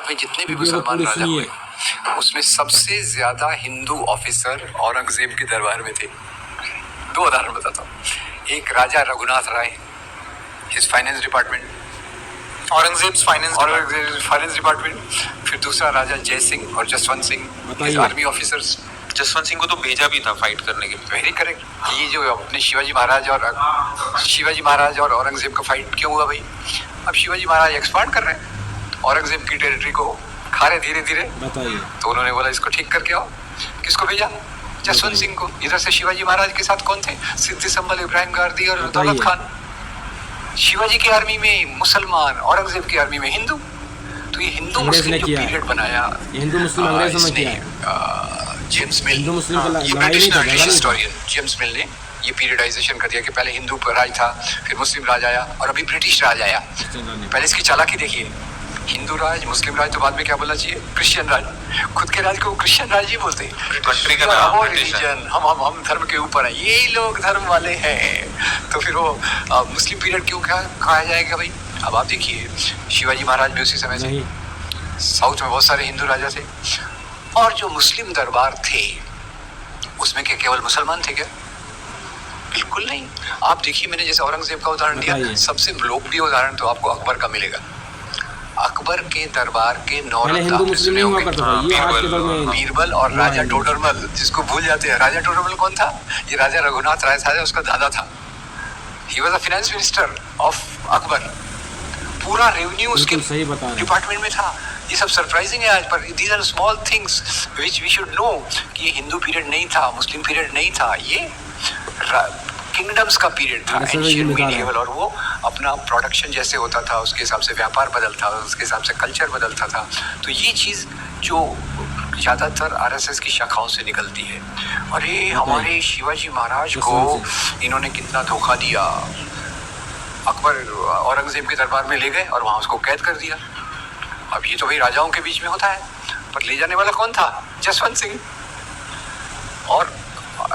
भारत में जितने भी मुसलमान राजा हुए उसमें सबसे ज्यादा हिंदू ऑफिसर औरंगजेब के दरबार में थे। दो उदाहरण बताता हूँ। एक राजा Raghunath Rai, his finance department, Aurangzeb finance department. फिर दूसरा राजा जय सिंह और जसवंत सिंह, आर्मी ऑफिसर्स। जसवंत सिंह को तो भेजा भी था फाइट करने के लिए। Very correct. ये जो अपने शिवाजी महाराज और औरंगजेब का फाइट क्यों हुआ भाई? अब शिवाजी महाराज एक्सपांड कर रहे हैं, औरंगजेब की टेरिटरी को खा रहे धीरे धीरे। बताइए। तो उन्होंने बोला इसको ठीक करके आओ। किसको भेजा? जसवंत सिंह को। इधर से शिवाजी महाराज के साथ कौन थे? सिद्दी संबल, इब्राहिम गारदी और दौलत खान। शिवाजी की आर्मी में मुसलमान, औरंगजेब की आर्मी में हिंदू। तो ये हिंदू मुस्लिम जो पीरियड बनाया, हिंदू मुस्लिम अंग्रेजों ने किया। जेम्स मिल, हिंदू मुस्लिम का ये ब्रिटिश हिस्टोरियन जेम्स मिल ने ये पीरियडाइजेशन कर दिया कि पहले हिंदू राज था, फिर मुस्लिम राज आया और अभी ब्रिटिश राज आया। पहले इसकी चालाकी देखिए, हिंदू राज, मुस्लिम राज, तो बाद में क्या बोलना चाहिए? क्रिश्चियन राज। खुद के राज को क्रिश्चियन राज ही बोलते हैं। कंट्री का नाम रिलीजन, हम धर्म के ऊपर है, ये लोग धर्म वाले हैं। तो फिर वो मुस्लिम पीरियड क्यों कहा जाएगा भाई? अब आप देखिए, शिवाजी महाराज भी उसी समय से, साउथ में बहुत सारे हिंदू राजा थे, और जो मुस्लिम दरबार थे उसमें क्या केवल मुसलमान थे क्या? बिल्कुल नहीं। आप देखिए, मैंने जैसे औरंगजेब का उदाहरण दिया, सबसे लोकप्रिय उदाहरण तो आपको अकबर का मिलेगा। अकबर के दरबार के बीरबल और राजा टोडरमल, जिसको भूल जाते हैं। राजा टोडरमल कौन था? ये राजा रघुनाथ राय था, उसका दादा था। He was the finance minister of Akbar. पूरा रेवेन्यू उसके डिपार्टमेंट में था। ये सब सरप्राइजिंग है आज, पर these are small things which we should know कि ये हिंदू पीरियड नहीं था, मुस्लिम पीरियड नहीं था, ये किंगडम्स का पीरियड था, एंशिएंट मीडिएवल। और वो अपना प्रोडक्शन जैसे होता था उसके हिसाब से व्यापार बदलता था, उसके हिसाब से कल्चर बदलता था। तो ये चीज़ जो ज़्यादातर आरएसएस की शाखाओं से निकलती है। और ये हमारे शिवाजी महाराज को इन्होंने कितना धोखा दिया। अकबर औरंगजेब के दरबार में ले गए और वहाँ उसको कैद कर दिया। अब ये तो भाई राजाओं के बीच में होता है, पर ले जाने वाला कौन था? जसवंत सिंह। और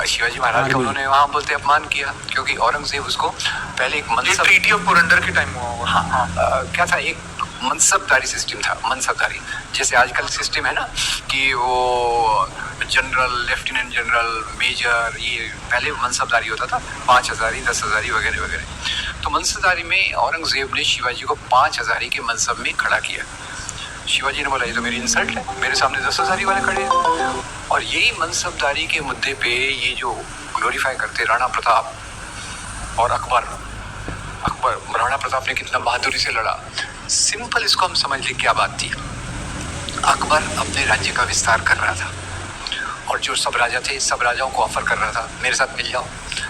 शिवाजी महाराज का उन्होंने वहाँ बोलते अपमान किया, क्योंकि औरंगजेब उसको पहले एक मनसब, ट्रीटी ऑफ पुरंदर के टाइम हुआ होगा। हाँ, क्या था? एक मनसबदारी सिस्टम था, मनसबदारी। जैसे आजकल सिस्टम है ना कि वो जनरल, लेफ्टिनेंट जनरल, मेजर, ये पहले मनसबदारी होता था, 5 हज़ारी, 10 हज़ारी वगैरह वगैरह। तो मनसबदारी में औरंगजेब ने शिवाजी को 5 हज़ारी के मनसब में खड़ा किया। शिवाजी ने बोला ये तो मेरी इंसल्ट है, मेरे सामने 10 हज़ारी वाले खड़े हैं। और यही मनसबदारी के मुद्दे पे ये जो ग्लोरीफाई करते राणा प्रताप और अकबर राणा प्रताप ने कितना बहादुरी से लड़ा। सिंपल इसको हम समझ लें क्या बात थी। अकबर अपने राज्य का विस्तार कर रहा था, और जो सब राजा थे, सब राजाओं को ऑफर कर रहा था, मेरे साथ मिल जाओ,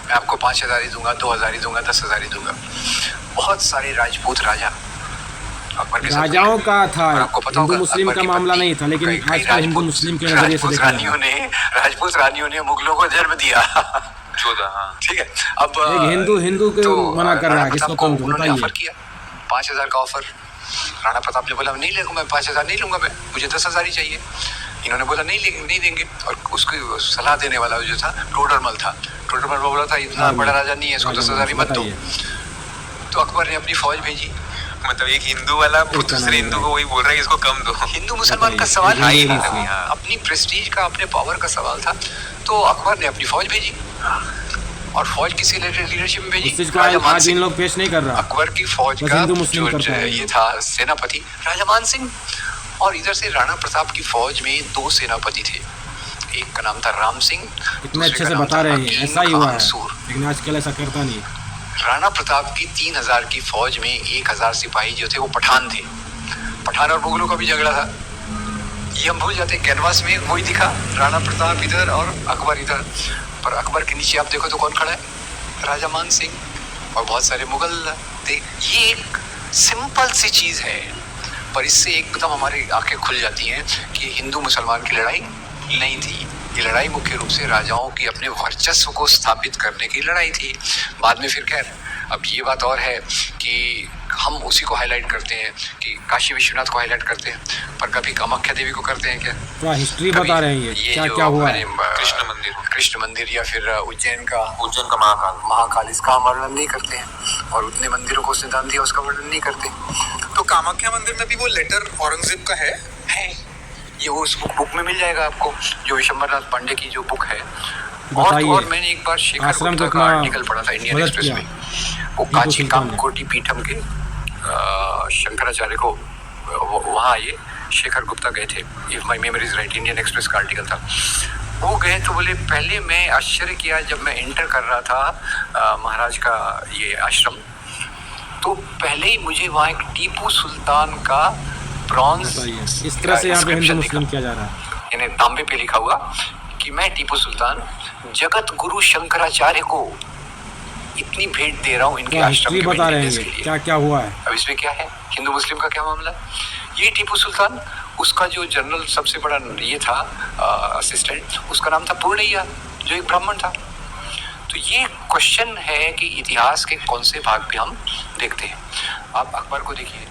मैं आपको 5 हज़ारी दूंगा, 2 हज़ारी दूंगा, 10 हज़ारी दूंगा। बहुत सारे राजपूत राजा अकबर के राजाओं का था, हिंदू मुस्लिम का मामला नहीं था, लेकिन आजकल हिंदू मुस्लिम के नजरिए से देखा राजपूत रानियों ने मुगलों को जन्म दिया। ठीक है। अब हिंदू के मना कर रहा है, किसको कम उन्होंने ऑफर किया 5,000 का ऑफर। राणा प्रताप ने बोला नहीं लेगा, मैं 5,000 नहीं लूंगा, मैं मुझे 10 हज़ारी चाहिए। इन्होंने बोला नहीं देंगे। और उसको सलाह देने वाला जो था टोडरमल था। टोडरमल बोला था इतना बड़ा राजा नहीं है, इसको 10 हज़ारी मत दो। तो अकबर ने अपनी फौज भेजी। मतलब एक हिंदू वाला दूसरे हिंदू को वही बोल रहा है इसको कम दो। हिंदू मुसलमान का सवाल ही नहीं था, अपनी प्रेस्टीज का, अपने पावर का सवाल था। तो अकबर ने अपनी फौज भेजी, और फौज किसी लीडरशिप में भेजी? राजा मान सिंह। लोग पेश नहीं कर रहा। अकबर की फौज का जो ये था सेनापति राजा मान सिंह, और इधर से राणा प्रताप की फौज में 2 सेनापति थे। एक का नाम था राम सिंह। इतने अच्छे से बता रहे हैं, ऐसा ही हुआ है, लेकिन आजकल ऐसा करता नहीं। राणा प्रताप की 3,000 की फौज में 1,000 सिपाही जो थे वो पठान थे। पठान और मुगलों का भी झगड़ा था, ये हम भूल जाते। कैनवास में वही दिखा, राणा प्रताप इधर और अकबर इधर। पर अकबर के नीचे आप देखो तो कौन खड़ा है? राजा मान सिंह और बहुत सारे मुगल थे। ये एक सिंपल सी चीज़ है, पर इससे एकदम हमारी आंखें खुल जाती हैं कि हिंदू मुसलमान की लड़ाई नहीं थी। ये लड़ाई मुख्य रूप से राजाओं की अपने वर्चस्व को स्थापित करने की लड़ाई थी। बाद में फिर खैर अब ये बात और है कि हम उसी को हाईलाइट करते हैं कि काशी विश्वनाथ को हाईलाइट करते हैं, पर कभी कामाख्या देवी को करते हैं क्या? थोड़ा हिस्ट्री बता रहे हैं ये क्या क्या हुआ है। कृष्ण मंदिर या फिर उज्जैन का महाकाल इसका हम वर्णन नहीं करते हैं, और उतने मंदिरों को उसने दान दिया उसका वर्णन नहीं करते। तो कामाख्या मंदिर में भी वो लेटर औरंगजेब का है। ये वो उस बुक में मिल जाएगा आपको, जो विशंबरनाथ पांडे की जो बुक है। और मैंने एक बार शेखर गुप्ता का आर्टिकल पढ़ा था इंडियन एक्सप्रेस में, वो कांची कामकोटी पीठम के शंकराचार्य को वहाँ आए, शेखर गुप्ता गए थे, if my memory is right, Indian express का आर्टिकल था। वो गए तो बोले पहले मैं आश्चर्य किया जब मैं एंटर कर रहा था महाराज का ये आश्रम, तो पहले ही मुझे वहाँ एक टीपू सुल्तान का ब्रॉन्ज इस तरह से यहाँ पे हिंदू मुस्लिम किया जा रहा है, यानी तांबे पे लिखा हुआ कि मैं टीपू सुल्तान जगत गुरु शंकराचार्य को इतनी भेंट दे रहा हूँ इनके आश्रम के बता रहे हैं क्या क्या हुआ है। अब इसमें क्या है, हिंदू मुस्लिम का क्या मामला है? ये टीपू सुल्तान, उसका जो जनरल सबसे बड़ा ये था असिस्टेंट, उसका नाम था पूर्णैया, जो एक ब्राह्मण था। तो ये क्वेश्चन है कि इतिहास के कौन से भाग पे हम देखते हैं। आप अकबर को देखिए,